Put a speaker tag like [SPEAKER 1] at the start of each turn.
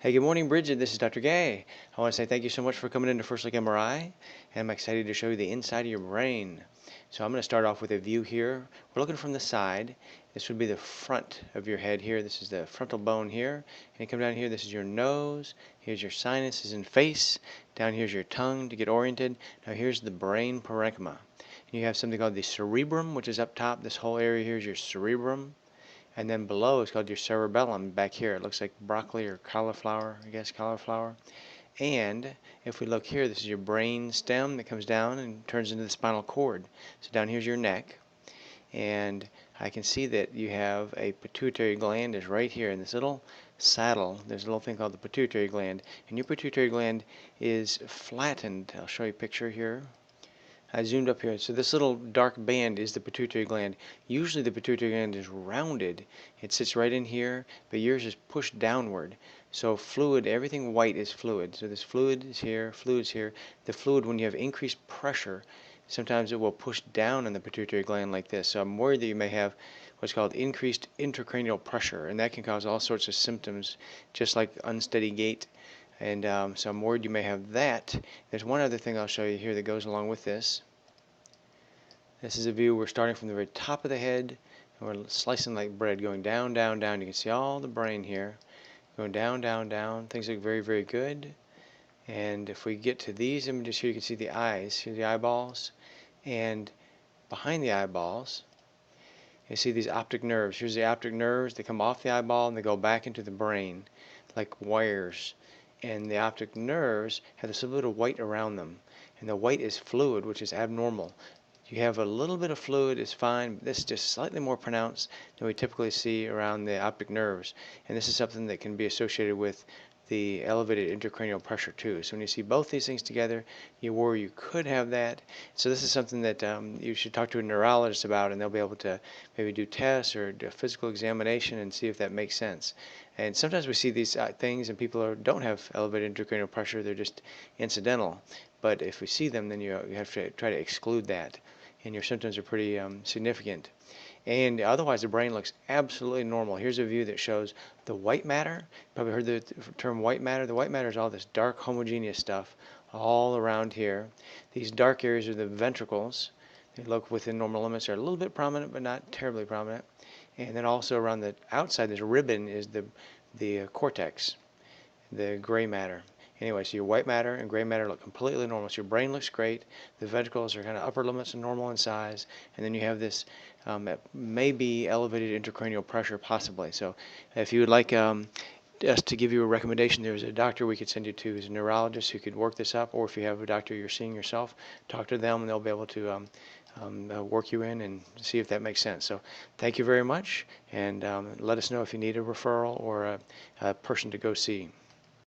[SPEAKER 1] Hey, good morning, Bridget. This is Dr. Gay. I want to say thank you so much for coming in to First Look MRI, and I'm excited to show you the inside of your brain. So I'm going to start off with a view here. We're looking from the side. This would be the front of your head here. This is the frontal bone here. And you come down here, this is your nose. Here's your sinuses and face. Down here's your tongue to get oriented. Now here's the brain parenchyma. And you have something called the cerebrum, which is up top. This whole area here is your cerebrum. And then below is called your cerebellum back here. It looks like broccoli or cauliflower, I guess cauliflower. And if we look here, this is your brain stem that comes down and turns into the spinal cord. So down here's your neck. And I can see that you have a pituitary gland is right here in this little saddle. There's a little thing called the pituitary gland. And your pituitary gland is flattened. I'll show you a picture here. I zoomed up here. So this little dark band is the pituitary gland. Usually the pituitary gland is rounded. It sits right in here, but yours is pushed downward. So fluid, everything white is fluid. So this fluid is here, fluid is here. The fluid, when you have increased pressure, sometimes it will push down on the pituitary gland like this. So I'm worried that you may have what's called increased intracranial pressure, and that can cause all sorts of symptoms, just like unsteady gait. And so I'm worried you may have that. There's one other thing I'll show you here that goes along with this. This is a view. We're starting from the very top of the head, and we're slicing like bread, going down, down, down. You can see all the brain here, going down, down, down. Things look very, very good. And if we get to these images here, you can see the eyes, see the eyeballs, and behind the eyeballs, you see these optic nerves. Here's the optic nerves. They come off the eyeball and they go back into the brain like wires. And the optic nerves have this little bit of white around them. And the white is fluid, which is abnormal. You have a little bit of fluid is fine, but this is just slightly more pronounced than we typically see around the optic nerves. And this is something that can be associated with the elevated intracranial pressure too. So when you see both these things together, you worry you could have that. So this is something that you should talk to a neurologist about, and they'll be able to maybe do tests or do a physical examination and see if that makes sense. And sometimes we see these things and people don't have elevated intracranial pressure, they're just incidental. But if we see them, then you have to try to exclude that. And your symptoms are pretty significant. And otherwise, the brain looks absolutely normal. Here's a view that shows the white matter. You probably heard the term white matter. The white matter is all this dark homogeneous stuff all around here. These dark areas are the ventricles. They look within normal limits. They're a little bit prominent, but not terribly prominent. And then also around the outside, this ribbon is the cortex, the gray matter. Anyway, so your white matter and gray matter look completely normal. So your brain looks great. The ventricles are kind of upper limits and normal in size. And then you have this maybe elevated intracranial pressure, possibly. So if you would like us to give you a recommendation, there's a doctor we could send you to who's a neurologist who could work this up. Or if you have a doctor you're seeing yourself, talk to them and they'll be able to work you in and see if that makes sense. So thank you very much. And let us know if you need a referral or a person to go see.